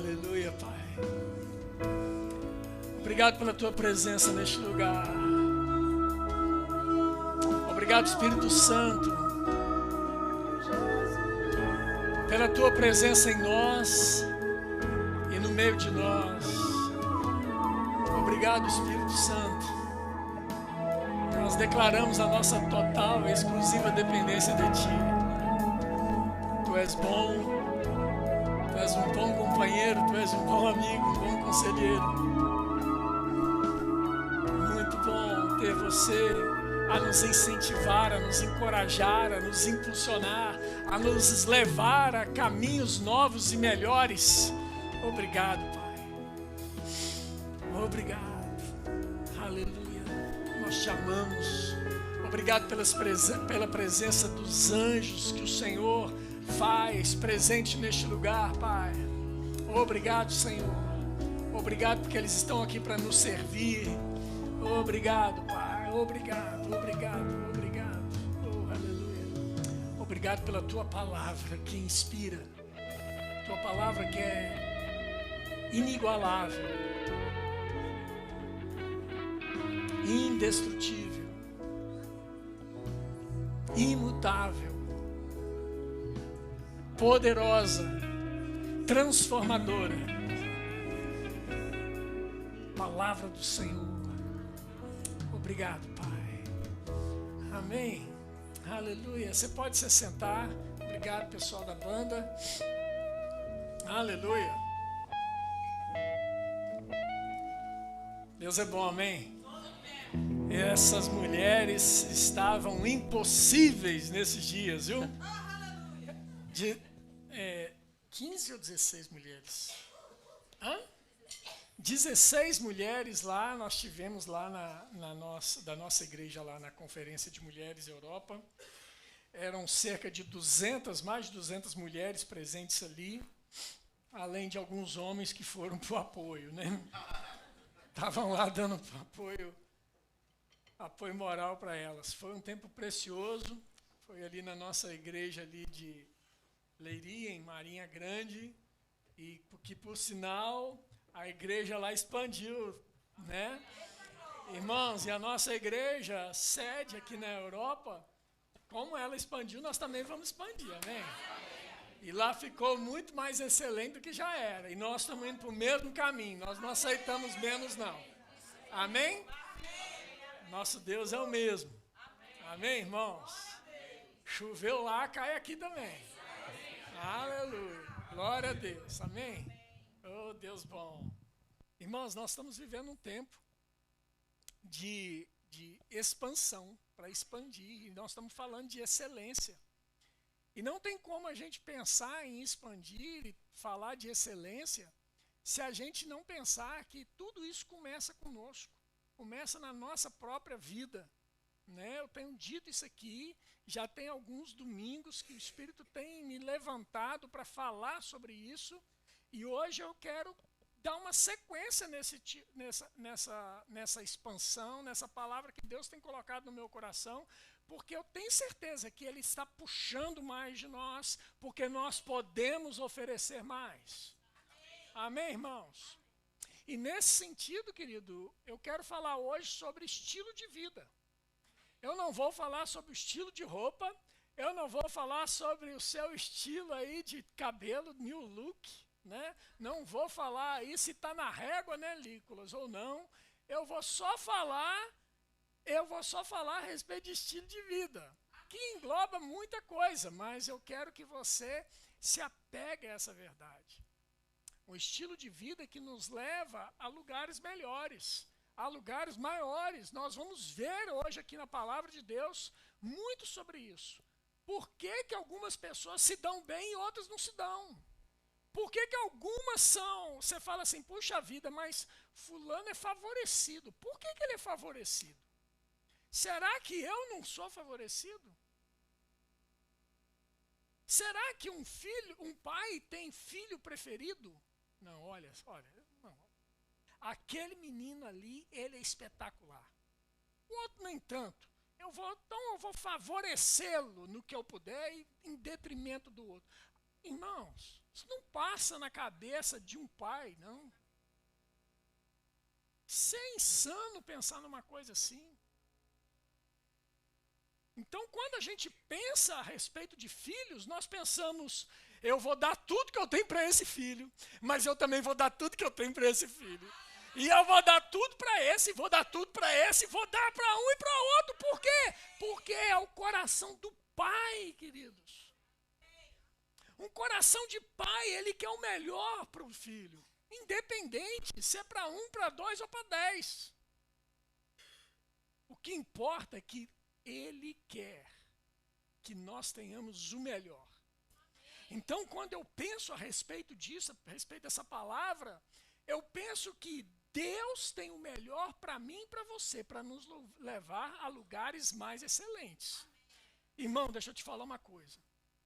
Aleluia, Pai. Obrigado pela Tua presença neste lugar. Obrigado, Espírito Santo, pela Tua presença em nós e no meio de nós. Obrigado, Espírito Santo. Nós declaramos a nossa total e exclusiva dependência de Ti. Tu és bom, Tu és um bom companheiro, Tu és um bom amigo, um bom conselheiro. Muito bom ter Você a nos incentivar, a nos encorajar, a nos impulsionar, a nos levar a caminhos novos e melhores. Obrigado, Pai. Obrigado. Aleluia. Nós te amamos. Obrigado pela presença dos anjos que o Senhor faz presente neste lugar, Pai. Obrigado, Senhor. Obrigado porque eles estão aqui para nos servir. Obrigado, Pai. Obrigado, obrigado, obrigado. Oh, aleluia. Obrigado pela Tua palavra que inspira. Tua palavra que é inigualável, indestrutível, imutável, poderosa, transformadora. Palavra do Senhor. Obrigado, Pai. Amém. Aleluia. Você pode se sentar. Obrigado, pessoal da banda. Aleluia. Deus é bom, amém? Essas mulheres estavam impossíveis nesses dias, viu? 15 ou 16 mulheres? 16 mulheres lá, nós tivemos lá da nossa igreja, lá na Conferência de Mulheres Europa. Eram cerca de 200, mais de 200 mulheres presentes ali, além de alguns homens que foram para o apoio, né? Estavam lá dando apoio moral para elas. Foi um tempo precioso, foi ali na nossa igreja ali de Leiria, em Marinha Grande, e que por sinal a igreja lá expandiu, né? Irmãos, e a nossa igreja sede aqui na Europa, como ela expandiu, nós também vamos expandir, amém? E lá ficou muito mais excelente do que já era. E nós estamos indo para o mesmo caminho. Nós não aceitamos menos, não. Amém? Nosso Deus é o mesmo. Amém, irmãos? Choveu lá, cai aqui também. Aleluia. Glória a Deus. Amém? Oh, Deus bom. Irmãos, nós estamos vivendo um tempo de expansão, para expandir. E nós estamos falando de excelência. E não tem como a gente pensar em expandir e falar de excelência se a gente não pensar que tudo isso começa conosco, começa na nossa própria vida, né? Eu tenho dito isso aqui, já tem alguns domingos que o Espírito tem me levantado para falar sobre isso, e hoje eu quero dar uma sequência nessa expansão, nessa palavra que Deus tem colocado no meu coração, porque eu tenho certeza que Ele está puxando mais de nós, porque nós podemos oferecer mais. Amém, irmãos? E nesse sentido, querido, eu quero falar hoje sobre estilo de vida. Eu não vou falar sobre o estilo de roupa, eu não vou falar sobre o seu estilo aí de cabelo, new look, né? Não vou falar aí se está na régua, né, Nicolas, ou não. Eu vou só falar a respeito de estilo de vida, que engloba muita coisa, mas eu quero que você se apegue a essa verdade. Um estilo de vida que nos leva a lugares melhores, a lugares maiores. Nós vamos ver hoje aqui na palavra de Deus muito sobre isso. Por que algumas pessoas se dão bem e outras não se dão? Por que algumas são, você fala assim, puxa vida, mas fulano é favorecido. Por que ele é favorecido? Será que eu não sou favorecido? Será que um pai tem filho preferido? Não, olha, não. Aquele menino ali, ele é espetacular. O outro nem tanto. Então eu vou favorecê-lo no que eu puder em detrimento do outro. Irmãos, isso não passa na cabeça de um pai, não. Isso é insano pensar numa coisa assim. Então, quando a gente pensa a respeito de filhos, nós pensamos, eu vou dar tudo que eu tenho para esse filho, mas eu também vou dar tudo que eu tenho para esse filho. E eu vou dar tudo para esse, vou dar tudo para esse, vou dar para um e para outro. Por quê? Porque é o coração do pai, queridos. Um coração de pai, ele quer o melhor para o filho. Independente se é para 1, para 2 ou para 10. O que importa é que ele quer que nós tenhamos o melhor. Então, quando eu penso a respeito disso, a respeito dessa palavra, eu penso que Deus tem o melhor para mim e para você, para nos levar a lugares mais excelentes. Irmão, deixa eu te falar uma coisa.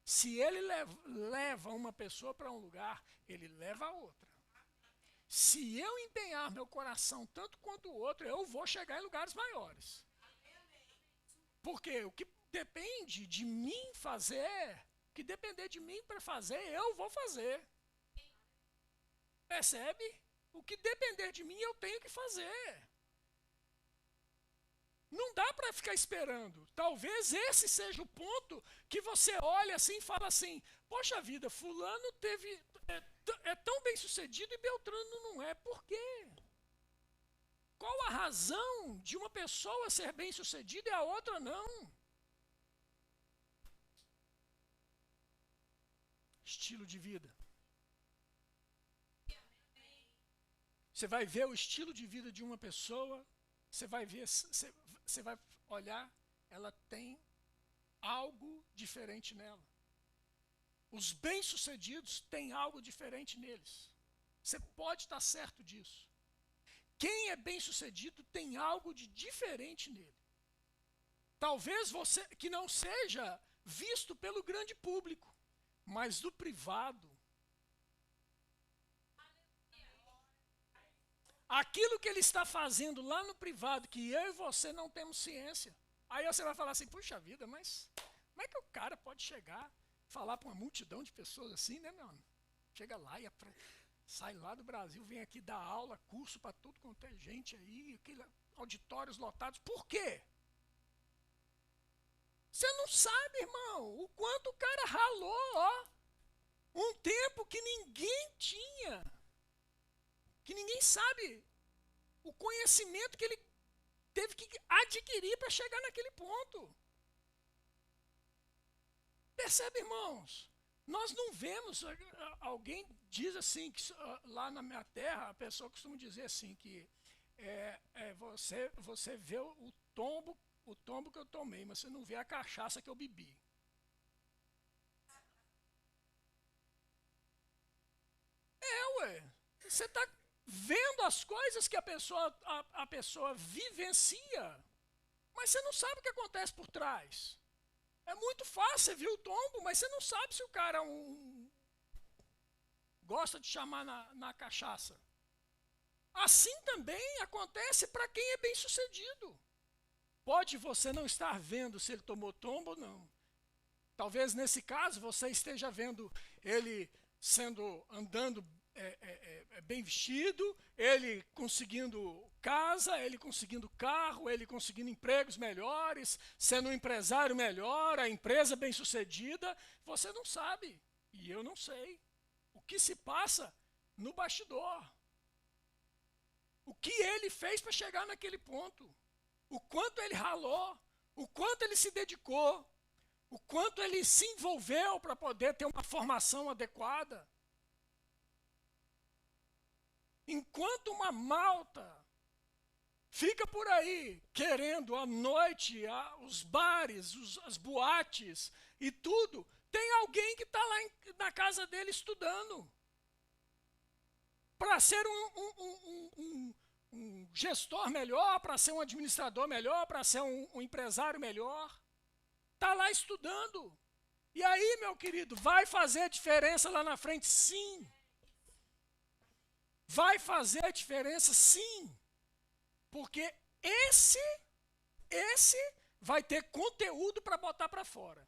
Se ele leva uma pessoa para um lugar, ele leva a outra. Se eu empenhar meu coração tanto quanto o outro, eu vou chegar em lugares maiores. Porque o que depende de mim fazer, o que depender de mim para fazer, eu vou fazer. Percebe? O que depender de mim, eu tenho que fazer. Não dá para ficar esperando. Talvez esse seja o ponto que você olha assim e fala assim, poxa vida, fulano é tão bem sucedido e Beltrano não é. Por quê? Qual a razão de uma pessoa ser bem sucedida e a outra não? Estilo de vida. Você vai ver o estilo de vida de uma pessoa, você vai olhar, ela tem algo diferente nela. Os bem-sucedidos têm algo diferente neles. Você pode estar certo disso. Quem é bem-sucedido tem algo de diferente nele. Talvez você que não seja visto pelo grande público, mas do privado. Aquilo que ele está fazendo lá no privado, que eu e você não temos ciência. Aí você vai falar assim, puxa vida, mas como é que o cara pode chegar, falar para uma multidão de pessoas assim, né, meu amigo? Chega lá e sai lá do Brasil, vem aqui dar aula, curso para tudo quanto é gente aí, auditórios lotados. Por quê? Você não sabe, irmão, o quanto o cara ralou, ó. Um tempo que ninguém tinha. Que ninguém sabe o conhecimento que ele teve que adquirir para chegar naquele ponto. Percebe, irmãos? Nós não vemos, alguém diz assim, que lá na minha terra, a pessoa costuma dizer assim, que você vê o tombo que eu tomei, mas você não vê a cachaça que eu bebi. Você está vendo as coisas que a pessoa vivencia, mas você não sabe o que acontece por trás. É muito fácil, você viu o tombo, mas você não sabe se o cara gosta de chamar na cachaça. Assim também acontece para quem é bem sucedido. Pode você não estar vendo se ele tomou tombo ou não. Talvez nesse caso você esteja vendo ele andando bem vestido, ele conseguindo casa, ele conseguindo carro, ele conseguindo empregos melhores, sendo um empresário melhor, a empresa bem sucedida. Você não sabe, e eu não sei, o que se passa no bastidor. O que ele fez para chegar naquele ponto. O quanto ele ralou, o quanto ele se dedicou, o quanto ele se envolveu para poder ter uma formação adequada. Enquanto uma malta fica por aí querendo à noite, os bares, as boates e tudo, tem alguém que está lá na casa dele estudando para ser um gestor melhor, para ser um administrador melhor, para ser um empresário melhor. Está lá estudando. E aí, meu querido, vai fazer diferença lá na frente, sim. Vai fazer a diferença, sim. Porque esse vai ter conteúdo para botar para fora.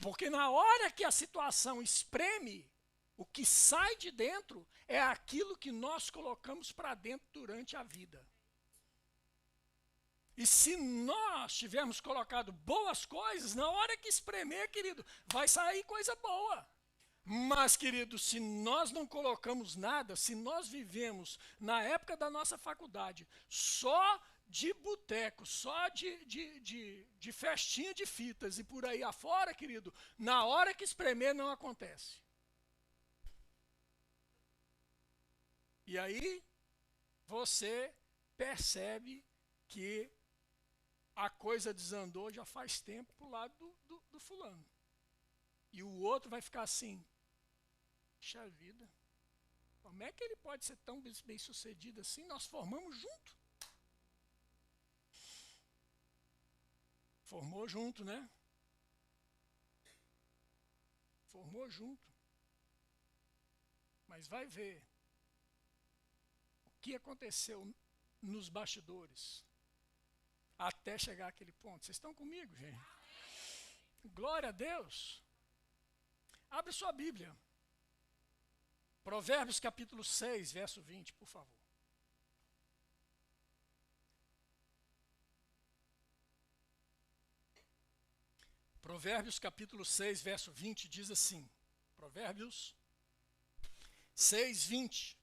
Porque na hora que a situação espreme, o que sai de dentro é aquilo que nós colocamos para dentro durante a vida. E se nós tivermos colocado boas coisas, na hora que espremer, querido, vai sair coisa boa. Mas, querido, se nós não colocamos nada, se nós vivemos na época da nossa faculdade só de boteco, só de festinha de fitas e por aí afora, querido, na hora que espremer não acontece. E aí você percebe que a coisa desandou já faz tempo para o lado do fulano. E o outro vai ficar assim, puxa vida, como é que ele pode ser tão bem sucedido assim? Nós formamos junto. Formou junto, né? Formou junto. Mas vai ver o que aconteceu nos bastidores até chegar àquele ponto. Vocês estão comigo, gente? Glória a Deus. Abre sua Bíblia. Provérbios capítulo 6, verso 20, por favor. Provérbios capítulo 6, verso 20 diz assim. Provérbios 6, 20.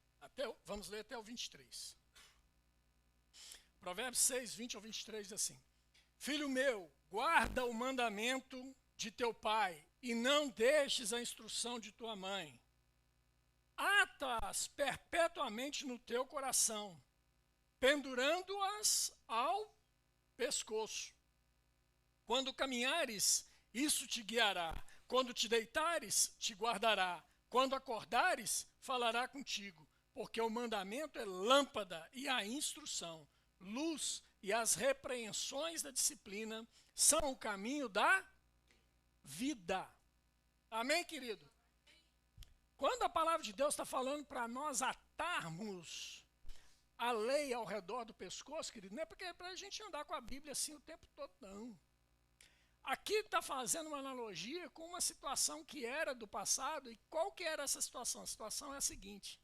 Vamos ler até o 23. Provérbios 6, 20 ao 23 diz assim. Filho meu, guarda o mandamento de teu pai e não deixes a instrução de tua mãe. Ata-as perpetuamente no teu coração, pendurando-as ao pescoço. Quando caminhares, isso te guiará. Quando te deitares, te guardará. Quando acordares, falará contigo. Porque o mandamento é lâmpada e a instrução, luz e as repreensões da disciplina são o caminho da vida. Amém, querido? Quando a palavra de Deus está falando para nós atarmos a lei ao redor do pescoço, querido, não é porque é para a gente andar com a Bíblia assim o tempo todo, não. Aqui está fazendo uma analogia com uma situação que era do passado. E qual que era essa situação? A situação é a seguinte.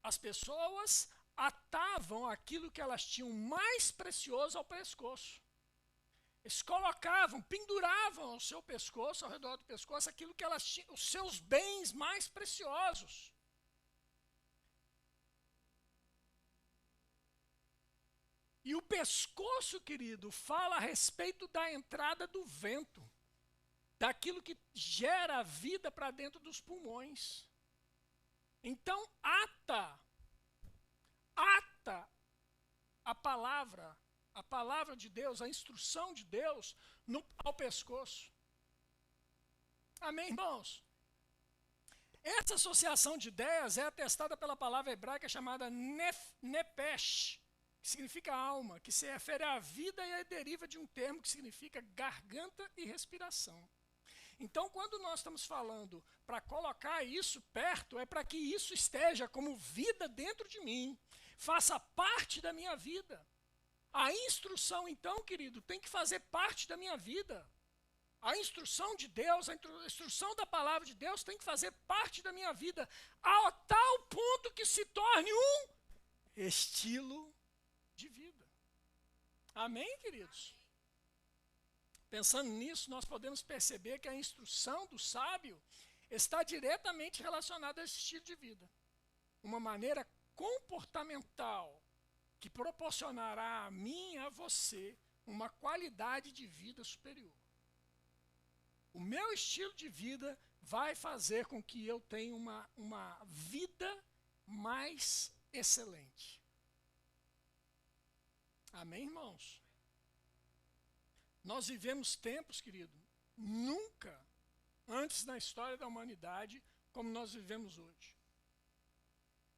As pessoas atavam aquilo que elas tinham mais precioso ao pescoço. Eles colocavam, penduravam ao seu pescoço, ao redor do pescoço, aquilo que elas tinham, os seus bens mais preciosos. E o pescoço, querido, fala a respeito da entrada do vento, daquilo que gera vida para dentro dos pulmões. Então, ata a palavra de Deus, a instrução de Deus ao pescoço. Amém, irmãos? Essa associação de ideias é atestada pela palavra hebraica chamada nepesh, que significa alma, que se refere à vida e deriva de um termo que significa garganta e respiração. Então, quando nós estamos falando para colocar isso perto, é para que isso esteja como vida dentro de mim, faça parte da minha vida. A instrução, então, querido, tem que fazer parte da minha vida. A instrução de Deus, a instrução da palavra de Deus tem que fazer parte da minha vida, a tal ponto que se torne um estilo de vida. Amém, queridos? Pensando nisso, nós podemos perceber que a instrução do sábio está diretamente relacionada a esse estilo de vida. Uma maneira comportamental que proporcionará a mim e a você uma qualidade de vida superior. O meu estilo de vida vai fazer com que eu tenha uma vida mais excelente. Amém, irmãos? Nós vivemos tempos, querido, nunca antes na história da humanidade como nós vivemos hoje.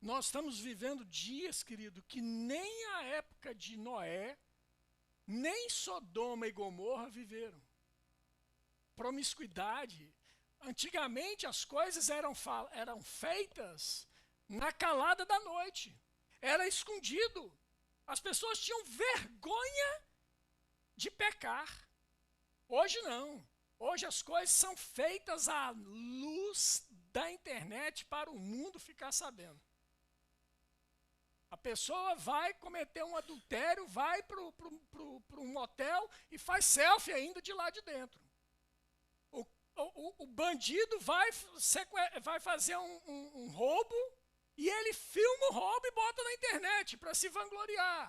Nós estamos vivendo dias, querido, que nem a época de Noé, nem Sodoma e Gomorra viveram. Promiscuidade. Antigamente as coisas eram feitas na calada da noite. Era escondido. As pessoas tinham vergonha de pecar. Hoje não. Hoje as coisas são feitas à luz da internet para o mundo ficar sabendo. A pessoa vai cometer um adultério, vai para um motel e faz selfie ainda de lá de dentro. O bandido vai fazer um roubo e ele filma o roubo e bota na internet para se vangloriar.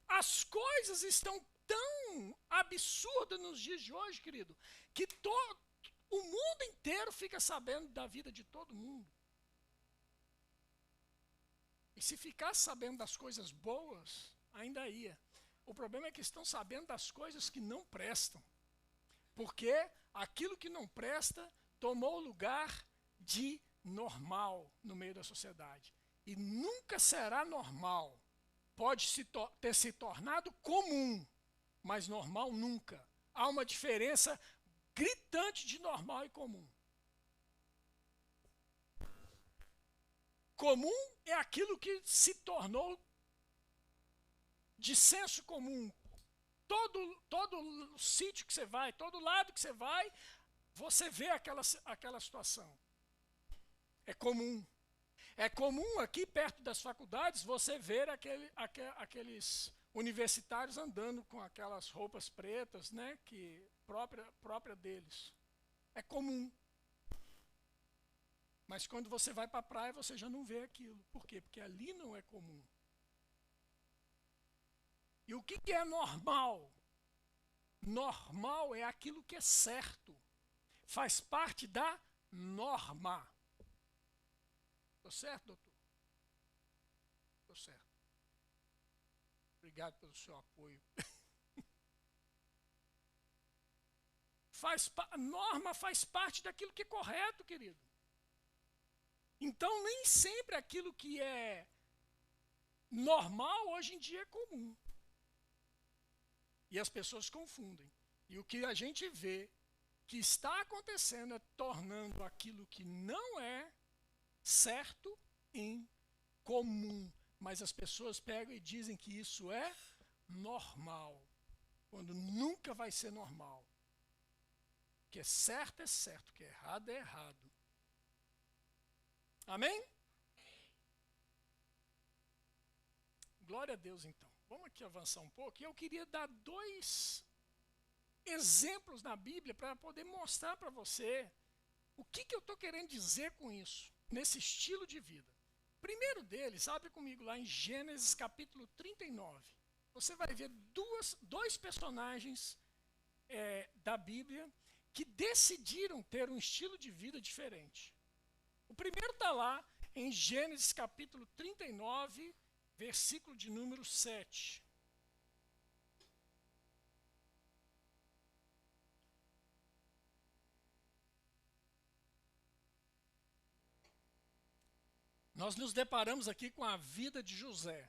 As coisas estão tão absurdas nos dias de hoje, querido, que o mundo inteiro fica sabendo da vida de todo mundo. E se ficasse sabendo das coisas boas, ainda ia. O problema é que estão sabendo das coisas que não prestam. Porque aquilo que não presta tomou o lugar de normal no meio da sociedade. E nunca será normal. Pode ter se tornado comum, mas normal nunca. Há uma diferença gritante de normal e comum. Comum é aquilo que se tornou de senso comum. Todo sítio que você vai, todo lado que você vai, você vê aquela situação. É comum. É comum aqui perto das faculdades você ver aqueles universitários andando com aquelas roupas pretas, né, que própria deles. É comum. Mas quando você vai para a praia, você já não vê aquilo. Por quê? Porque ali não é comum. E o que é normal? Normal é aquilo que é certo. Faz parte da norma. Estou certo, doutor? Estou certo. Obrigado pelo seu apoio. Norma faz parte daquilo que é correto, querido. Então, nem sempre aquilo que é normal, hoje em dia, é comum. E as pessoas confundem. E o que a gente vê que está acontecendo é tornando aquilo que não é certo em comum. Mas as pessoas pegam e dizem que isso é normal, quando nunca vai ser normal. O que é certo, o que é errado, é errado. Amém? Glória a Deus, então. Vamos aqui avançar um pouco. E eu queria dar 2 exemplos na Bíblia para poder mostrar para você o que eu estou querendo dizer com isso, nesse estilo de vida. Primeiro deles, abre comigo lá em Gênesis capítulo 39. Você vai ver dois personagens da Bíblia que decidiram ter um estilo de vida diferente. O primeiro está lá em Gênesis capítulo 39, versículo de número 7. Nós nos deparamos aqui com a vida de José.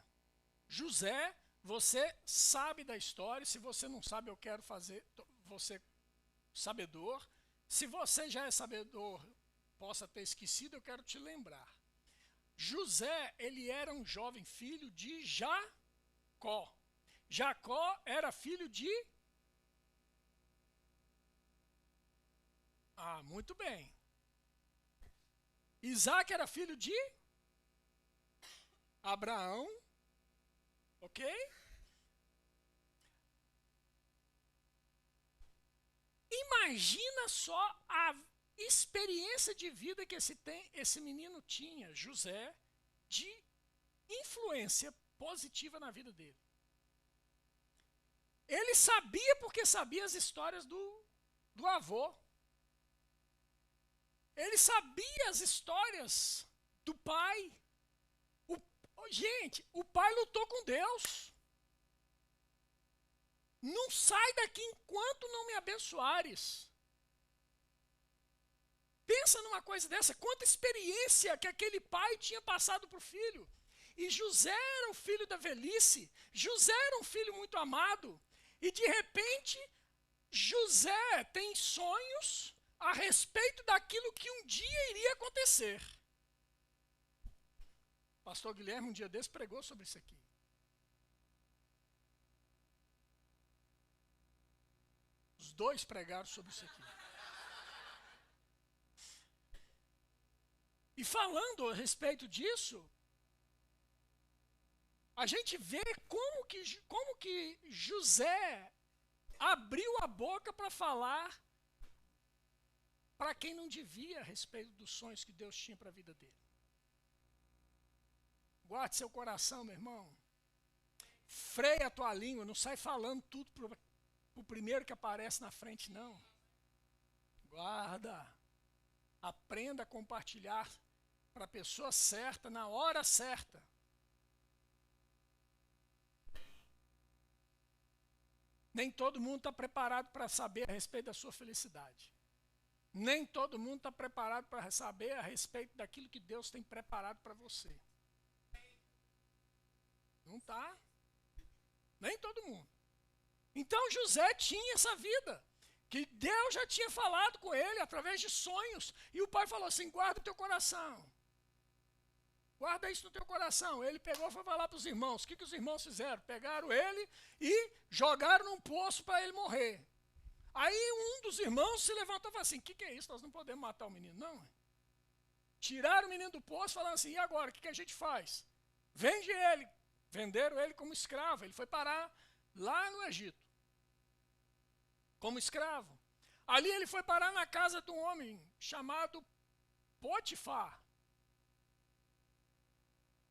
José, você sabe da história. Se você não sabe, eu quero fazer você sabedor. Se você já é sabedor, possa ter esquecido, eu quero te lembrar. José, ele era um jovem filho de Jacó. Jacó era filho de... muito bem. Isaac era filho de Abraão, ok? Imagina só a experiência de vida que esse menino tinha, José, de influência positiva na vida dele. Ele sabia porque sabia as histórias do avô. Ele sabia as histórias do pai. Gente, o pai lutou com Deus. Não sai daqui enquanto não me abençoares. Pensa numa coisa dessa, quanta experiência que aquele pai tinha passado para o filho. E José era o filho da velhice, José era um filho muito amado. E de repente, José tem sonhos a respeito daquilo que um dia iria acontecer. Pastor Guilherme, um dia desse, pregou sobre isso aqui. Os dois pregaram sobre isso aqui. E falando a respeito disso, a gente vê como que José abriu a boca para falar para quem não devia a respeito dos sonhos que Deus tinha para a vida dele. Guarde seu coração, meu irmão. Freia a tua língua, não sai falando tudo para o primeiro que aparece na frente, não. Guarda. Aprenda a compartilhar para a pessoa certa, na hora certa. Nem todo mundo está preparado para saber a respeito da sua felicidade. Nem todo mundo está preparado para saber a respeito daquilo que Deus tem preparado para você. Não está. Nem todo mundo. Então José tinha essa vida, que Deus já tinha falado com ele através de sonhos. E o pai falou assim, guarda o teu coração. Guarda isso no teu coração. Ele pegou e foi falar para os irmãos. O que os irmãos fizeram? Pegaram ele e jogaram num poço para ele morrer. Aí um dos irmãos se levantou e falou assim, o que é isso? Nós não podemos matar o menino, não. Tiraram o menino do poço falando assim, e agora? O que a gente faz? Vende ele. Venderam ele como escravo. Ele foi parar lá no Egito. Como escravo. Ali ele foi parar na casa de um homem chamado Potifar.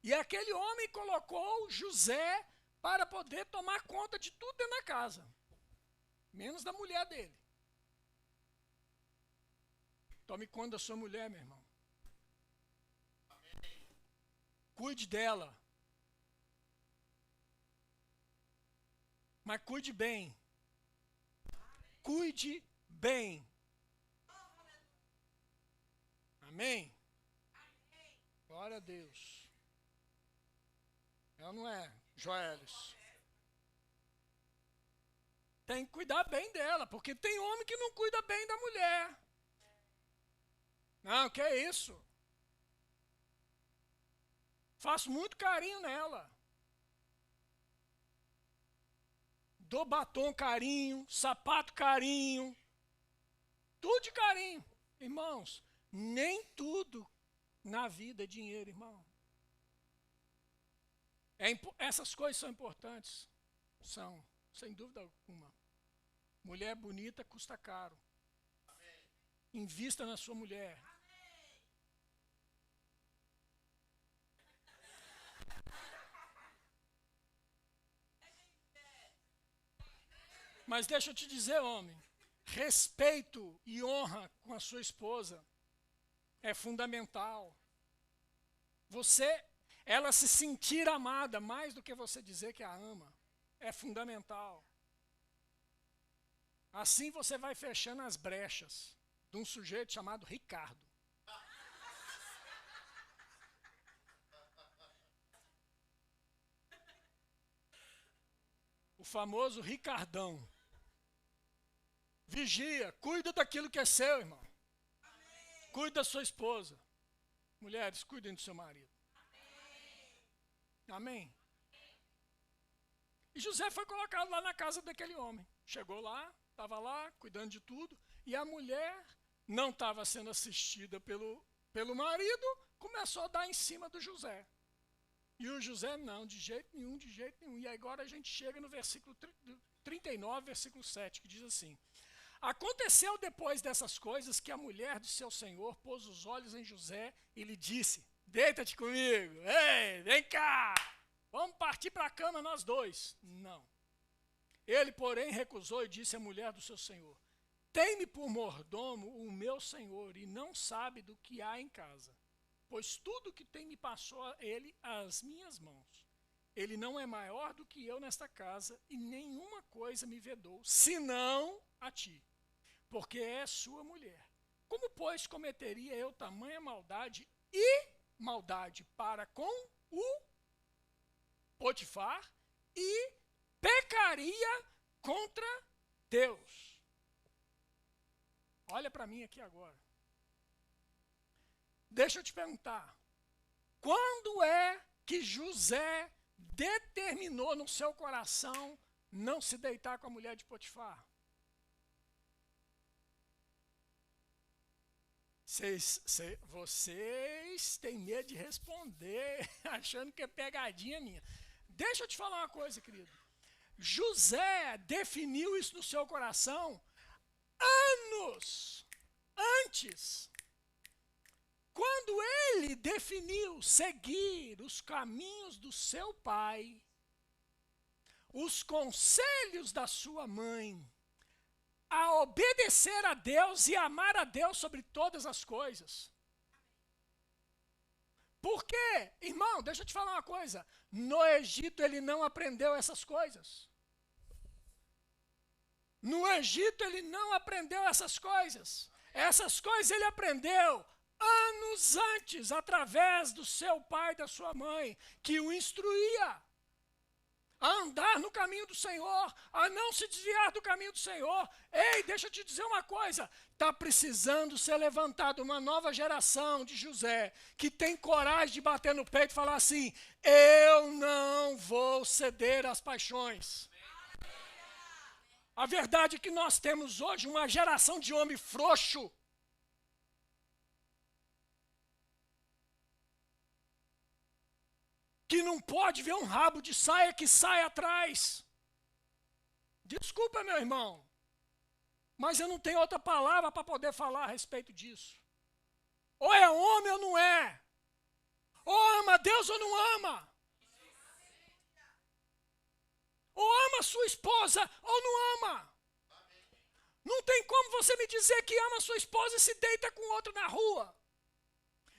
E aquele homem colocou José para poder tomar conta de tudo dentro da casa. Menos da mulher dele. Tome conta da sua mulher, meu irmão. Amém. Cuide dela. Mas cuide bem. Cuide bem. Amém? Glória a Deus. Ela não é, Joelis. Tem que cuidar bem dela, porque tem homem que não cuida bem da mulher. Não, que é isso? Faço muito carinho nela. Dou batom carinho, sapato carinho. Tudo de carinho. Irmãos, nem tudo na vida é dinheiro, irmão. Essas coisas são importantes. São, sem dúvida alguma. Mulher bonita custa caro. Amém. Invista na sua mulher. Amém. Mas deixa eu te dizer, homem, respeito e honra com a sua esposa é fundamental. Ela se sentir amada mais do que você dizer que a ama, é fundamental. Assim você vai fechando as brechas de um sujeito chamado Ricardo. O famoso Ricardão. Vigia, cuida daquilo que é seu, irmão. Amém. Cuide da sua esposa. Mulheres, cuidem do seu marido. Amém? E José foi colocado lá na casa daquele homem. Chegou lá, estava lá, cuidando de tudo. E a mulher não estava sendo assistida pelo marido, começou a dar em cima do José. E o José não, de jeito nenhum, de jeito nenhum. E agora a gente chega no versículo 39, versículo 7, que diz assim. Aconteceu depois dessas coisas que a mulher do seu senhor pôs os olhos em José e lhe disse, deita-te comigo, ei, vem cá, vamos partir para a cama nós dois. Não. Ele, porém, recusou e disse à mulher do seu senhor, tem-me por mordomo o meu senhor e não sabe do que há em casa, pois tudo que tem me passou ele às minhas mãos. Ele não é maior do que eu nesta casa e nenhuma coisa me vedou, senão a ti, porque é sua mulher. Como, pois, cometeria eu tamanha maldade para com o Potifar e pecaria contra Deus? Olha para mim aqui agora. Deixa eu te perguntar. Quando é que José determinou no seu coração não se deitar com a mulher de Potifar? Vocês têm medo de responder, achando que é pegadinha minha. Deixa eu te falar uma coisa, querido. José definiu isso no seu coração anos antes. Quando ele definiu seguir os caminhos do seu pai, os conselhos da sua mãe, a obedecer a Deus e amar a Deus sobre todas as coisas. Porque, irmão, deixa eu te falar uma coisa. No Egito ele não aprendeu essas coisas. No Egito ele não aprendeu essas coisas. Essas coisas ele aprendeu anos antes, através do seu pai e da sua mãe, que o instruía a andar no caminho do Senhor, a não se desviar do caminho do Senhor. Ei, deixa eu te dizer uma coisa, está precisando ser levantada uma nova geração de José, que tem coragem de bater no peito e falar assim, eu não vou ceder às paixões. A verdade é que nós temos hoje uma geração de homem frouxo, que não pode ver um rabo de saia que sai atrás. Desculpa, meu irmão, mas eu não tenho outra palavra para poder falar a respeito disso. Ou é homem ou não é. Ou ama Deus ou não ama. Ou ama sua esposa ou não ama. Não tem como você me dizer que ama sua esposa e se deita com outra na rua.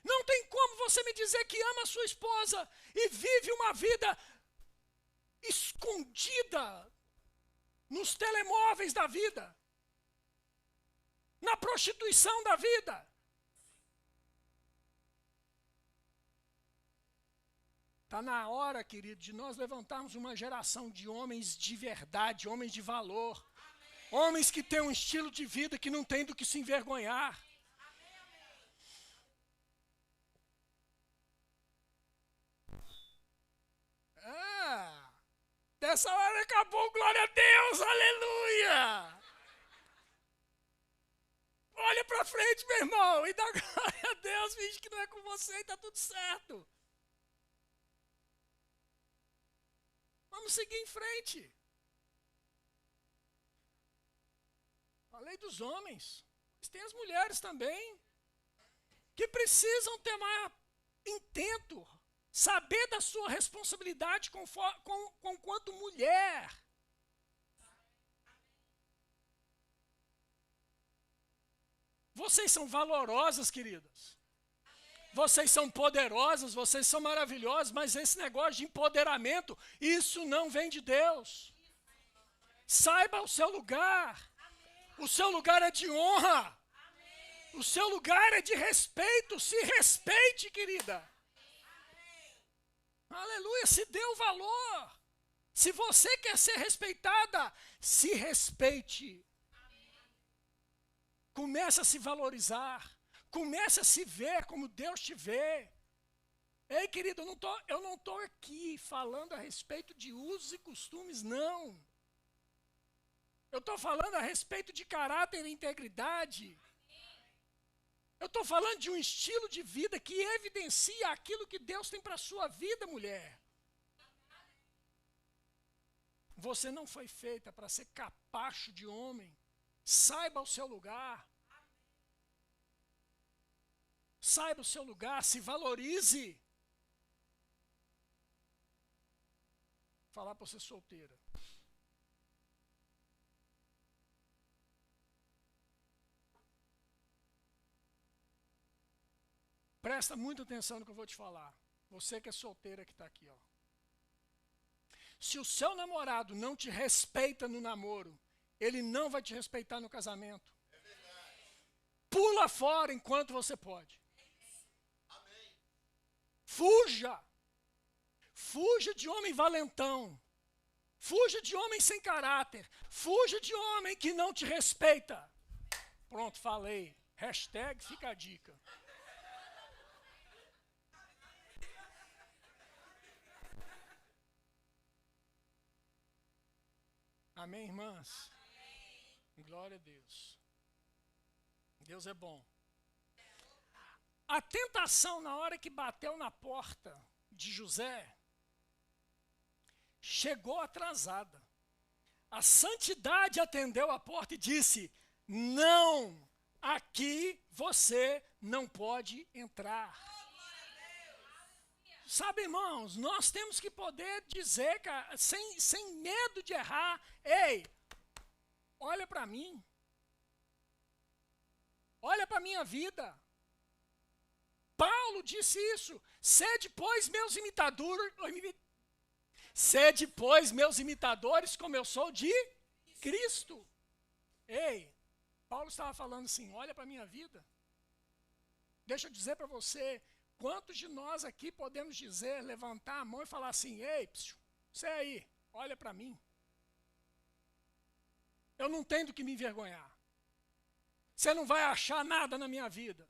Não tem como você me dizer que ama a sua esposa e vive uma vida escondida nos telemóveis da vida, na prostituição da vida. Está na hora, querido, de nós levantarmos uma geração de homens de verdade, homens de valor, homens que têm um estilo de vida que não tem do que se envergonhar. Dessa hora acabou, glória a Deus, aleluia! Olha para frente, meu irmão, e dá glória a Deus, finge que não é com você e está tudo certo. Vamos seguir em frente. Falei dos homens, mas tem as mulheres também, que precisam ter mais intento, saber da sua responsabilidade quanto mulher. Vocês são valorosas, queridas. Vocês são poderosas, vocês são maravilhosas, mas esse negócio de empoderamento, isso não vem de Deus. Saiba o seu lugar. O seu lugar é de honra. O seu lugar é de respeito. Se respeite, querida. Aleluia, se dê o valor. Se você quer ser respeitada, se respeite. Comece a se valorizar. Comece a se ver como Deus te vê. Ei, querido, eu não estou aqui falando a respeito de usos e costumes, não. Eu estou falando a respeito de caráter e integridade. Eu estou falando de um estilo de vida que evidencia aquilo que Deus tem para a sua vida, mulher. Você não foi feita para ser capacho de homem. Saiba o seu lugar. Saiba o seu lugar, se valorize. Vou falar para você solteira. Presta muita atenção no que eu vou te falar. Você que é solteira que está aqui, ó. Se o seu namorado não te respeita no namoro, ele não vai te respeitar no casamento. Pula fora enquanto você pode. Fuja. Fuja de homem valentão. Fuja de homem sem caráter. Fuja de homem que não te respeita. Pronto, falei. Hashtag fica a dica. Amém, irmãs? Amém. Glória a Deus. Deus é bom. A tentação, na hora que bateu na porta de José, chegou atrasada. A santidade atendeu a porta e disse: não, aqui você não pode entrar. Sabe, irmãos, nós temos que poder dizer, cara, sem medo de errar: ei, olha para mim. Olha para a minha vida. Paulo disse isso: sede, pois, meus imitadores, como eu sou de Cristo. Ei, Paulo estava falando assim: olha para a minha vida. Deixa eu dizer para você, quantos de nós aqui podemos dizer, levantar a mão e falar assim: ei, você aí, olha para mim. Eu não tenho do que me envergonhar. Você não vai achar nada na minha vida.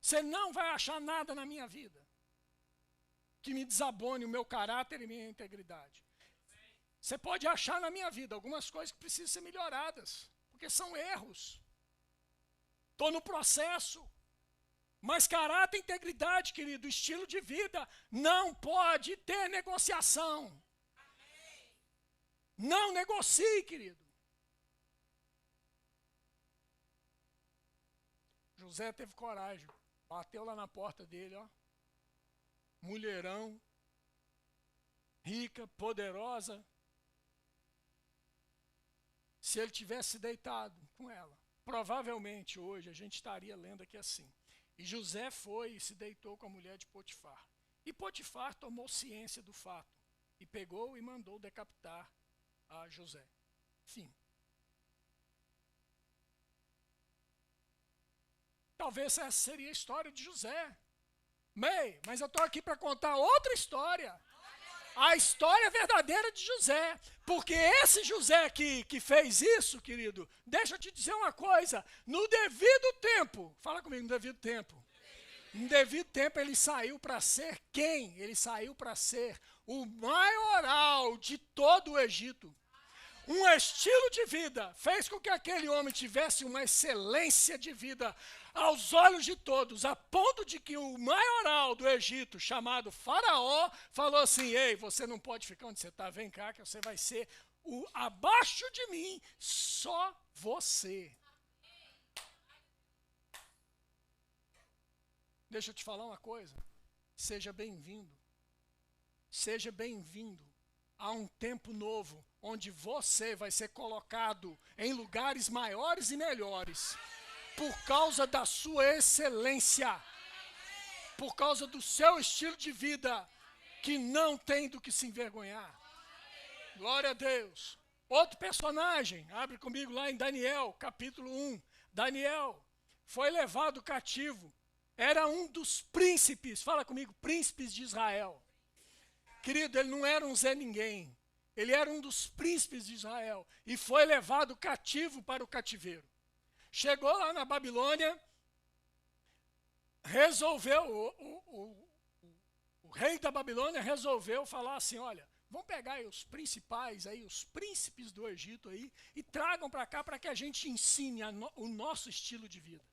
Você não vai achar nada na minha vida que me desabone o meu caráter e minha integridade. Você pode achar na minha vida algumas coisas que precisam ser melhoradas, porque são erros. Estou no processo. Mas caráter e integridade, querido, estilo de vida, não pode ter negociação. Não negocie, querido. José teve coragem. Bateu lá na porta dele, ó. Mulherão, rica, poderosa. Se ele tivesse deitado com ela, provavelmente hoje a gente estaria lendo aqui assim: e José foi e se deitou com a mulher de Potifar. E Potifar tomou ciência do fato e pegou e mandou decapitar a José. Fim. Talvez essa seria a história de José. Mas eu estou aqui para contar outra história. A história verdadeira de José. Porque esse José que fez isso, querido, deixa eu te dizer uma coisa: no devido tempo, fala comigo, no devido tempo. No devido tempo ele saiu para ser quem? Ele saiu para ser o maioral de todo o Egito. Um estilo de vida fez com que aquele homem tivesse uma excelência de vida aos olhos de todos, a ponto de que o maioral do Egito, chamado Faraó, falou assim: ei, você não pode ficar onde você está, vem cá que você vai ser abaixo de mim, só você. Deixa eu te falar uma coisa, seja bem-vindo a um tempo novo, onde você vai ser colocado em lugares maiores e melhores, por causa da sua excelência, por causa do seu estilo de vida, que não tem do que se envergonhar. Glória a Deus. Outro personagem, abre comigo lá em Daniel, capítulo 1. Daniel foi levado cativo, era um dos príncipes, fala comigo, príncipes de Israel. Querido, ele não era um Zé Ninguém, ele era um dos príncipes de Israel e foi levado cativo para o cativeiro. Chegou lá na Babilônia, resolveu, o rei da Babilônia resolveu falar assim: olha, vamos pegar aí os principais, aí, os príncipes do Egito aí, e tragam para cá para que a gente ensine o nosso estilo de vida.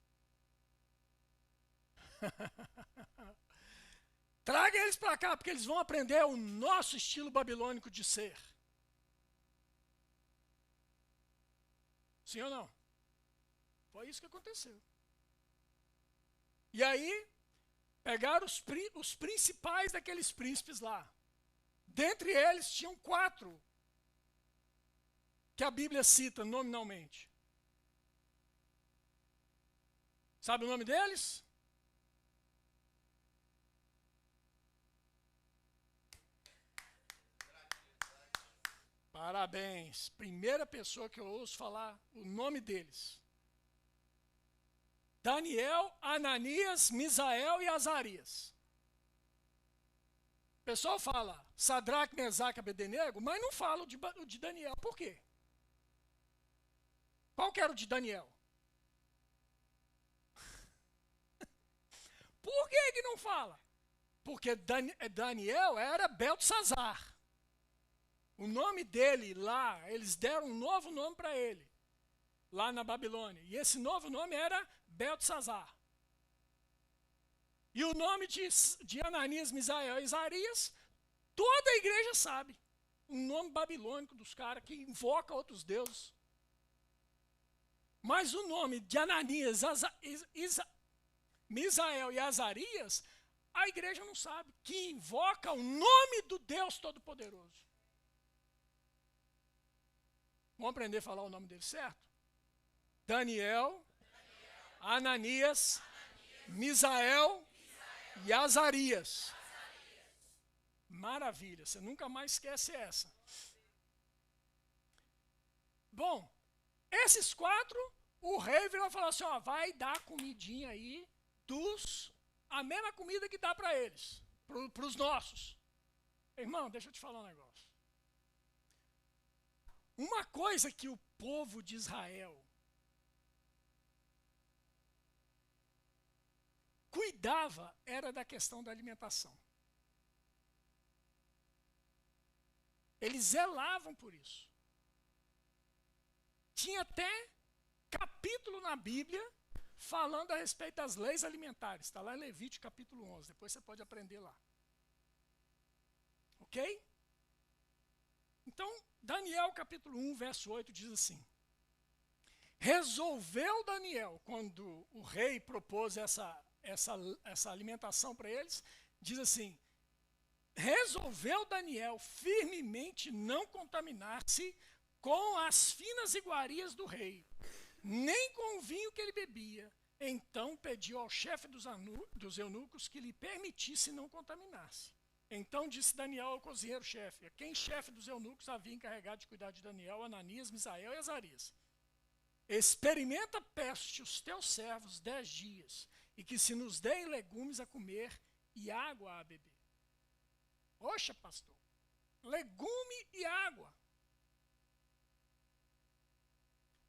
Traga eles para cá, porque eles vão aprender o nosso estilo babilônico de ser. Sim ou não? Foi isso que aconteceu. E aí, pegaram os principais daqueles príncipes lá. Dentre eles, tinham 4 que a Bíblia cita nominalmente. Sabe o nome deles? Parabéns. Primeira pessoa que eu ouço falar o nome deles. Daniel, Ananias, Misael e Azarias. O pessoal fala Sadraque, Mesaque e Abednego, mas não fala o de Daniel. Por quê? Qual que era o de Daniel? Por que não fala? Porque Daniel era Beltesazar. O nome dele lá, eles deram um novo nome para ele, lá na Babilônia. E esse novo nome era Beltesazar. E o nome de Ananias, Misael e Azarias, toda a igreja sabe. Um nome babilônico dos caras que invoca outros deuses. Mas o nome de Ananias, Misael e Azarias, a igreja não sabe, que invoca o nome do Deus Todo-Poderoso. Vamos aprender a falar o nome dele certo? Daniel, Ananias, Misael e Azarias. Maravilha, você nunca mais esquece essa. Bom, esses 4, o rei virou e falou assim, ó, vai dar comidinha aí a mesma comida que dá para eles, para os nossos. Irmão, deixa eu te falar um negócio. Uma coisa que o povo de Israel cuidava era da questão da alimentação. Eles zelavam por isso. Tinha até capítulo na Bíblia falando a respeito das leis alimentares. Está lá em Levítico capítulo 11. Depois você pode aprender lá. Ok? Então, Daniel capítulo 1, verso 8 diz assim. Resolveu Daniel, quando o rei propôs essa alimentação para eles, diz assim, resolveu Daniel firmemente não contaminar-se com as finas iguarias do rei, nem com o vinho que ele bebia. Então pediu ao chefe dos eunucos que lhe permitisse não contaminar-se. Então disse Daniel ao cozinheiro-chefe, a quem chefe dos eunucos havia encarregado de cuidar de Daniel, Ananias, Misael e Azarias. Experimenta, peço-te, os teus servos 10 dias, e que se nos deem legumes a comer e água a beber. Oxa, pastor, legume e água.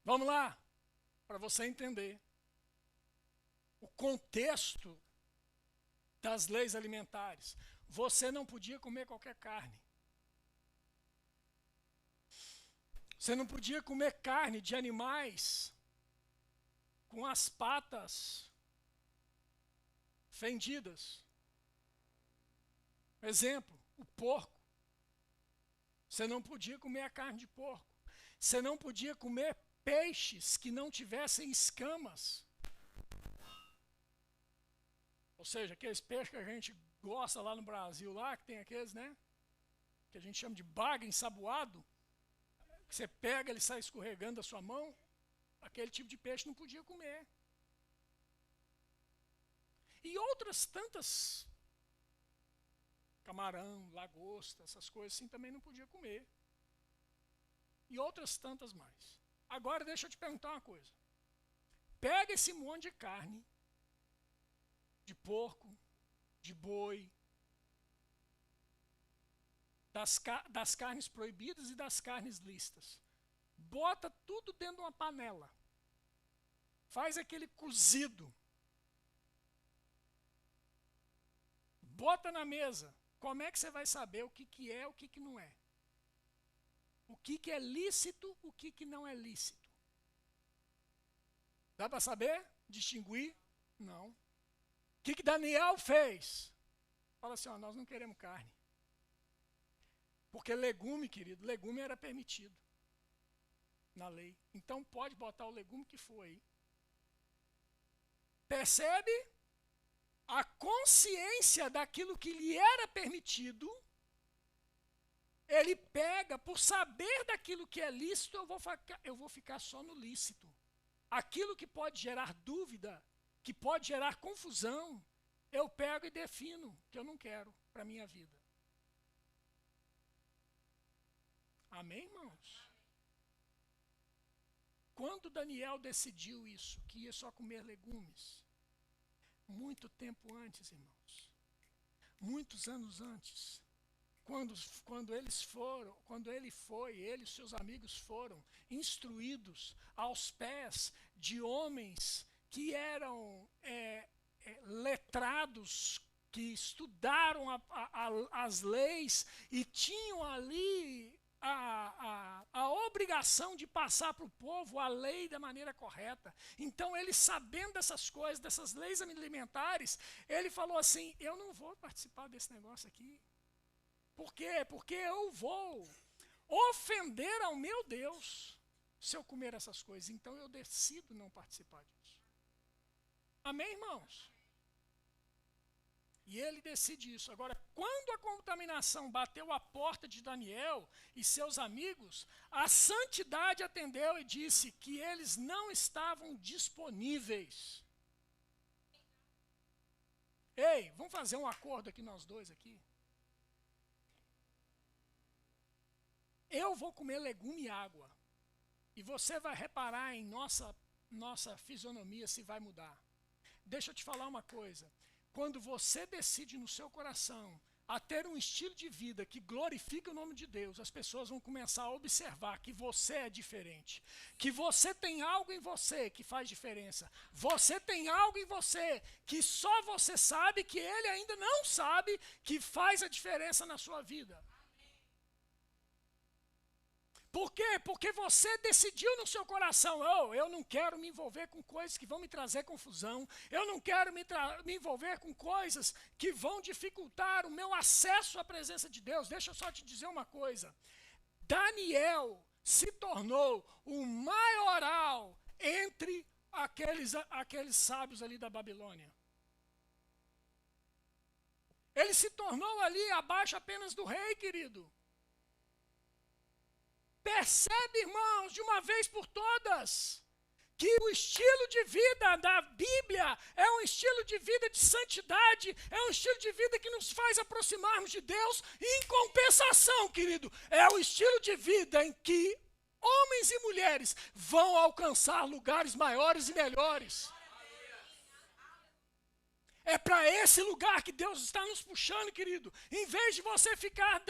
Vamos lá, para você entender o contexto das leis alimentares. Você não podia comer qualquer carne. Você não podia comer carne de animais com as patas fendidas. Exemplo, o porco. Você não podia comer a carne de porco. Você não podia comer peixes que não tivessem escamas. Ou seja, aqueles peixes que a gente gosta lá no Brasil, lá, que tem aqueles, né? Que a gente chama de baga ensaboado. Que você pega, ele sai escorregando da sua mão. Aquele tipo de peixe não podia comer. E outras tantas, camarão, lagosta, essas coisas assim também não podia comer. E outras tantas mais. Agora deixa eu te perguntar uma coisa. Pega esse monte de carne, de porco, de boi, das carnes proibidas e das carnes lícitas. Bota tudo dentro de uma panela. Faz aquele cozido. Bota na mesa. Como é que você vai saber o que é e o que não é? O que é lícito, o que não é lícito? Dá para saber? Distinguir? Não. O que Daniel fez? Fala assim, ó, nós não queremos carne. Porque legume, querido, legume era permitido na lei. Então pode botar o legume que for aí. Percebe? A consciência daquilo que lhe era permitido, ele pega, por saber daquilo que é lícito, eu vou ficar só no lícito. Aquilo que pode gerar dúvida, que pode gerar confusão, eu pego e defino que eu não quero para a minha vida. Amém, irmãos? Quando Daniel decidiu isso, que ia só comer legumes, muito tempo antes, irmãos, muitos anos antes, quando ele e seus amigos foram instruídos aos pés de homens que eram letrados, que estudaram as leis e tinham ali a obrigação de passar para o povo a lei da maneira correta. Então, ele sabendo dessas coisas, dessas leis alimentares, ele falou assim, eu não vou participar desse negócio aqui. Por quê? Porque eu vou ofender ao meu Deus se eu comer essas coisas. Então, eu decido não participar disso. Amém, irmãos? E ele decide isso. Agora, quando a contaminação bateu a porta de Daniel e seus amigos, a santidade atendeu e disse que eles não estavam disponíveis. Ei, vamos fazer um acordo aqui nós dois aqui? Eu vou comer legume e água. E você vai reparar em nossa fisionomia se vai mudar. Deixa eu te falar uma coisa. Quando você decide no seu coração a ter um estilo de vida que glorifica o nome de Deus, as pessoas vão começar a observar que você é diferente, que você tem algo em você que faz diferença, você tem algo em você que só você sabe, que ele ainda não sabe, que faz a diferença na sua vida. Por quê? Porque você decidiu no seu coração, eu não quero me envolver com coisas que vão me trazer confusão, eu não quero me envolver com coisas que vão dificultar o meu acesso à presença de Deus. Deixa eu só te dizer uma coisa. Daniel se tornou o maioral entre aqueles sábios ali da Babilônia. Ele se tornou ali abaixo apenas do rei, querido. Percebe, irmãos, de uma vez por todas, que o estilo de vida da Bíblia é um estilo de vida de santidade, é um estilo de vida que nos faz aproximarmos de Deus, e em compensação, querido, é o estilo de vida em que homens e mulheres vão alcançar lugares maiores e melhores. É para esse lugar que Deus está nos puxando, querido. Em vez de você ficar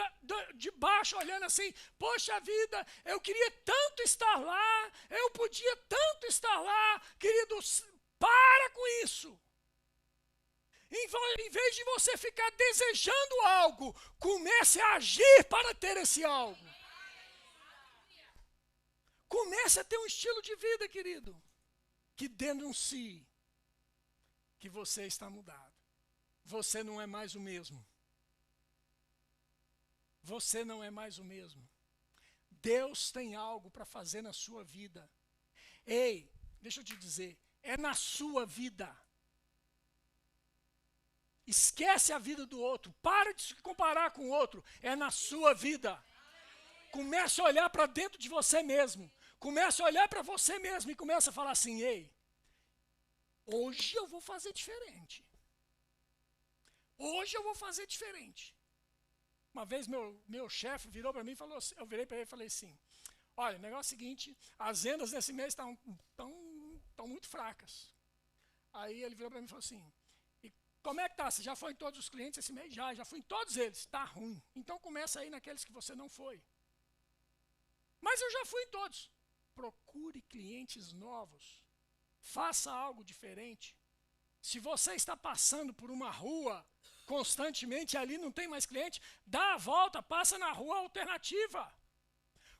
de baixo olhando assim, poxa vida, eu queria tanto estar lá, eu podia tanto estar lá. Querido, para com isso. Em vez de você ficar desejando algo, comece a agir para ter esse algo. Comece a ter um estilo de vida, querido, que denuncie que você está mudado. Você não é mais o mesmo. Você não é mais o mesmo. Deus tem algo para fazer na sua vida. Ei, deixa eu te dizer, é na sua vida. Esquece a vida do outro. Para de se comparar com o outro. É na sua vida. Comece a olhar para dentro de você mesmo. Comece a olhar para você mesmo e comece a falar assim, ei, hoje eu vou fazer diferente. Hoje eu vou fazer diferente. Uma vez meu chefe virou para mim e falou assim, eu virei para ele e falei assim, olha, o negócio é o seguinte, as vendas nesse mês estão muito fracas. Aí ele virou para mim e falou assim, e como é que tá? Você já foi em todos os clientes esse mês? Já fui em todos eles. Está ruim. Então começa aí naqueles que você não foi. Mas eu já fui em todos. Procure clientes novos. Faça algo diferente. Se você está passando por uma rua constantemente, ali não tem mais cliente, dá a volta, passa na rua alternativa.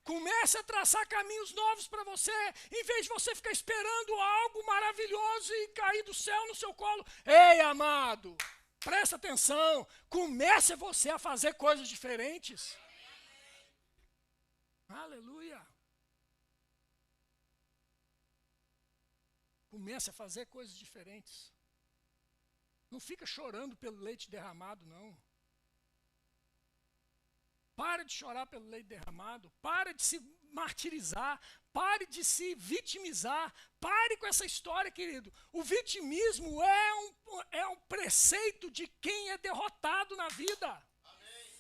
Comece a traçar caminhos novos para você, em vez de você ficar esperando algo maravilhoso e cair do céu no seu colo. Ei, amado, presta atenção, comece você a fazer coisas diferentes. Aleluia. Comece a fazer coisas diferentes. Não fica chorando pelo leite derramado, não. Pare de chorar pelo leite derramado. Pare de se martirizar. Pare de se vitimizar. Pare com essa história, querido. O vitimismo é um preceito de quem é derrotado na vida. Amém.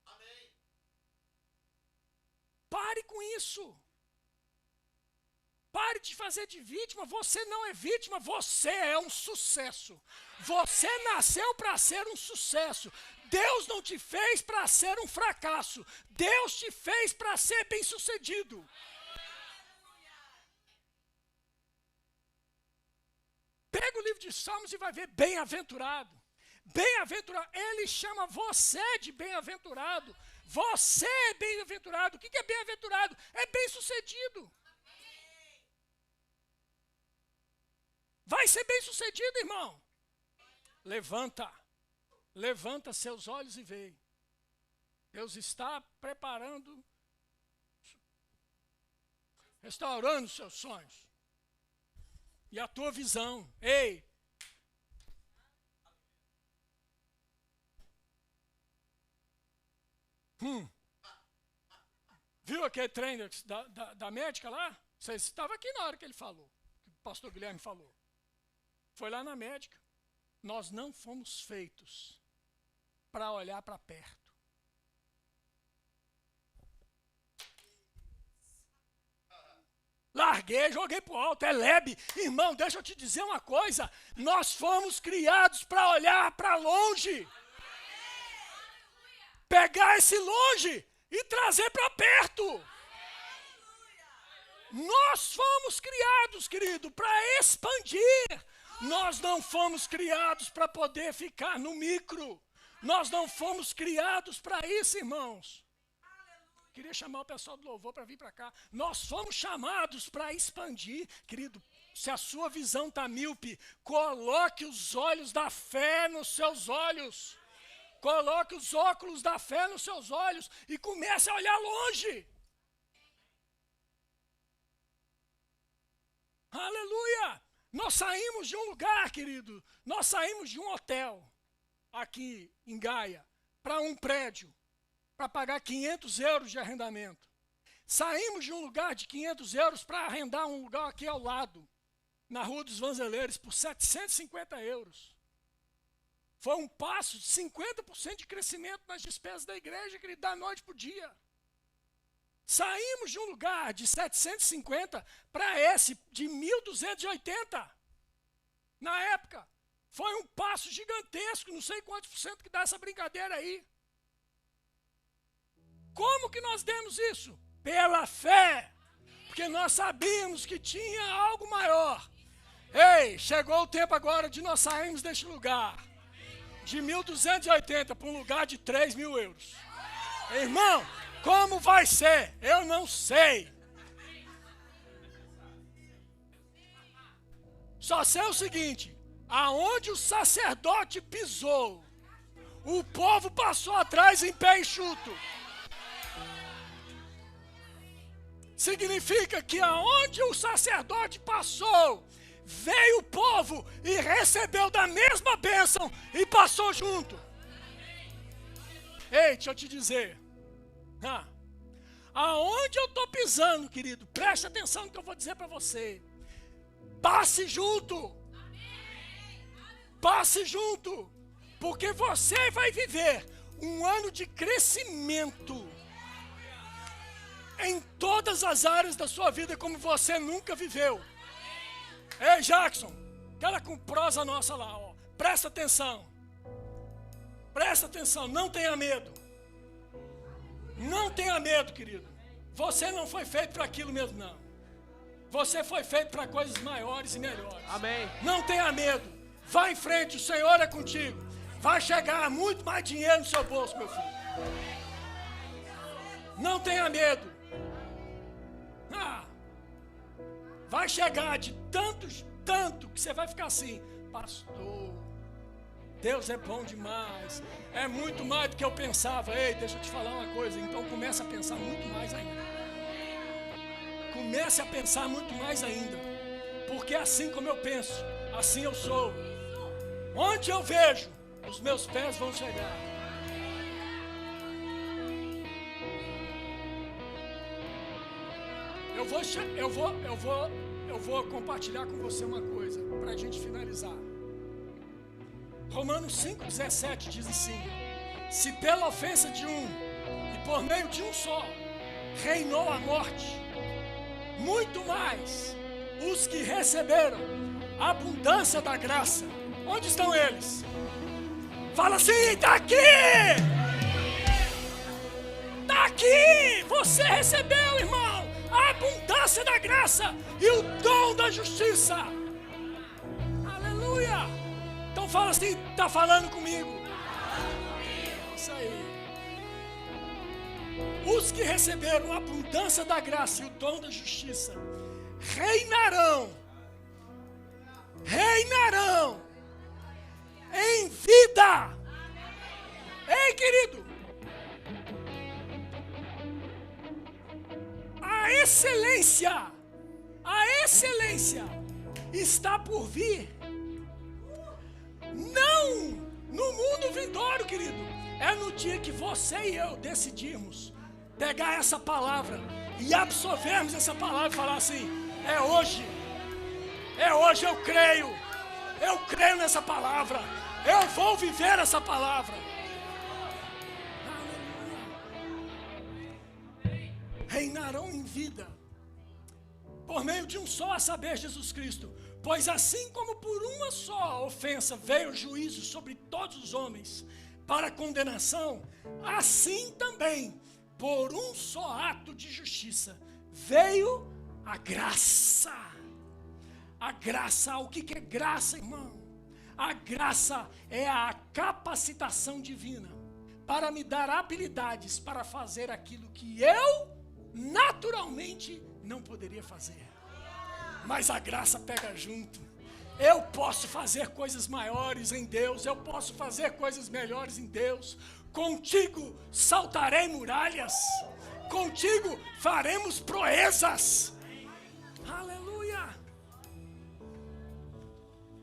Amém. Pare com isso. Pare de fazer de vítima. Você não é vítima, você é um sucesso. Você nasceu para ser um sucesso. Deus não te fez para ser um fracasso. Deus te fez para ser bem-sucedido. Pega o livro de Salmos e vai ver bem-aventurado. Bem-aventurado. Ele chama você de bem-aventurado. Você é bem-aventurado. O que é bem-aventurado? É bem-sucedido. Vai ser bem-sucedido, irmão. Levanta seus olhos e vê. Deus está preparando, restaurando os seus sonhos. E a tua visão. Ei! Viu aquele treino da médica lá? Você estava aqui na hora que ele falou, que o pastor Guilherme falou. Foi lá na médica. Nós não fomos feitos para olhar para perto. Larguei, joguei para o alto, é lebe. Irmão, deixa eu te dizer uma coisa. Nós fomos criados para olhar para longe. Pegar esse longe e trazer para perto. Nós fomos criados, querido, para expandir. Nós não fomos criados para poder ficar no micro. Nós não fomos criados para isso, irmãos. Queria chamar o pessoal do louvor para vir para cá. Nós fomos chamados para expandir. Querido, se a sua visão está míope, coloque os olhos da fé nos seus olhos. Coloque os óculos da fé nos seus olhos e comece a olhar longe. Aleluia! Nós saímos de um lugar, querido. Nós saímos de um hotel aqui em Gaia para um prédio, para pagar 500 euros de arrendamento. Saímos de um lugar de 500 euros para arrendar um lugar aqui ao lado, na Rua dos Vanzeleiros, por 750 euros. Foi um passo de 50% de crescimento nas despesas da igreja, querido, da noite para o dia. Saímos de um lugar de 750 para esse de 1.280. Na época, foi um passo gigantesco, não sei quantos por cento que dá essa brincadeira aí. Como que nós demos isso? Pela fé. Porque nós sabíamos que tinha algo maior. Ei, chegou o tempo agora de nós sairmos deste lugar. De 1.280 para um lugar de 3.000 euros. Irmão, como vai ser? Eu não sei. Só sei o seguinte, aonde o sacerdote pisou, o povo passou atrás em pé enxuto. Significa que aonde o sacerdote passou, veio o povo e recebeu da mesma bênção e passou junto. Ei, deixa eu te dizer. Aonde eu estou pisando, querido, preste atenção no que eu vou dizer para você. Passe junto. Passe junto. Porque você vai viver um ano de crescimento em todas as áreas da sua vida como você nunca viveu. Ei, Jackson, aquela com prosa nossa lá, ó. Presta atenção. Presta atenção, não tenha medo. Não tenha medo, querido. Você não foi feito para aquilo mesmo, não. Você foi feito para coisas maiores e melhores. Amém. Não tenha medo. Vá em frente, o Senhor é contigo. Vai chegar muito mais dinheiro no seu bolso, meu filho. Não tenha medo. Vai chegar de tanto que você vai ficar assim, pastor, Deus é bom demais, é muito mais do que eu pensava. Ei, deixa eu te falar uma coisa, então comece a pensar muito mais ainda. Comece a pensar muito mais ainda, porque assim como eu penso, assim eu sou. Onde eu vejo, os meus pés vão chegar. Eu vou compartilhar com você uma coisa, para a gente finalizar. Romanos 5,17 diz assim: se pela ofensa de um, e por meio de um só, reinou a morte, muito mais os que receberam a abundância da graça. Onde estão eles? Fala assim, está aqui! Está aqui! Você recebeu, irmão, a abundância da graça e o dom da justiça. Aleluia! Então fala assim, está falando comigo. Isso aí. Os que receberam a abundância da graça e o dom da justiça reinarão em vida. Ei, querido, a excelência está por vir. Não no mundo vindouro, querido. É no dia que você e eu decidirmos pegar essa palavra e absorvermos essa palavra e falar assim: é hoje eu creio nessa palavra, eu vou viver essa palavra. Reinarão em vida, por meio de um só, a saber, Jesus Cristo. Pois assim como por uma só ofensa veio o juízo sobre todos os homens para condenação, assim também, por um só ato de justiça, veio a graça. A graça, o que é graça, irmão? A graça é a capacitação divina para me dar habilidades para fazer aquilo que eu naturalmente não poderia fazer. Mas a graça pega junto. Eu posso fazer coisas maiores em Deus, eu posso fazer coisas melhores em Deus. Contigo saltarei muralhas, contigo faremos proezas. Aleluia!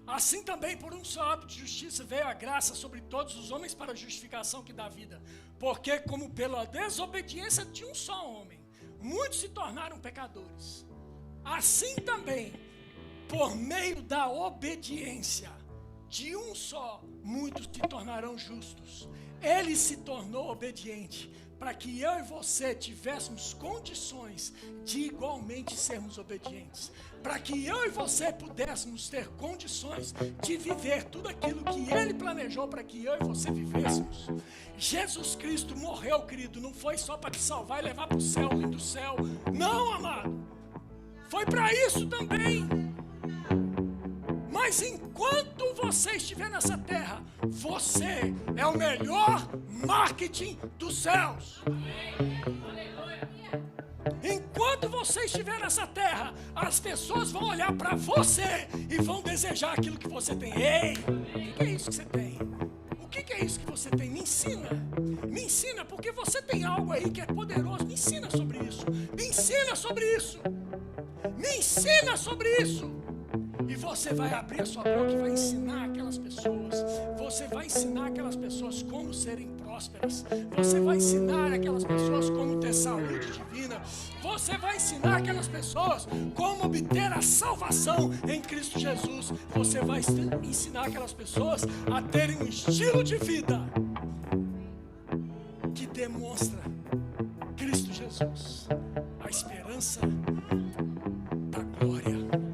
Assim também, por um só ato de justiça, veio a graça sobre todos os homens para a justificação que dá vida. Porque como pela desobediência de um só homem, muitos se tornaram pecadores, assim também, por meio da obediência de um só, muitos se tornarão justos. Ele se tornou obediente para que eu e você tivéssemos condições de igualmente sermos obedientes, para que eu e você pudéssemos ter condições de viver tudo aquilo que Ele planejou para que eu e você vivêssemos. Jesus Cristo morreu, querido, não foi só para te salvar e levar para o céu, lindo céu. Não, amado. Foi para isso também. Mas enquanto você estiver nessa terra, você é o melhor marketing dos céus. Enquanto você estiver nessa terra, as pessoas vão olhar para você e vão desejar aquilo que você tem. Ei, o que é isso que você tem? O que é isso que você tem? Me ensina, porque você tem algo aí que é poderoso. Me ensina sobre isso. Me ensina sobre isso. Me ensina sobre isso. E você vai abrir a sua boca e vai ensinar aquelas pessoas. Você vai ensinar aquelas pessoas como serem prósperas. Você vai ensinar aquelas pessoas como ter saúde divina. Você vai ensinar aquelas pessoas como obter a salvação em Cristo Jesus. Você vai ensinar aquelas pessoas a terem um estilo de vida que demonstra Cristo Jesus, a esperança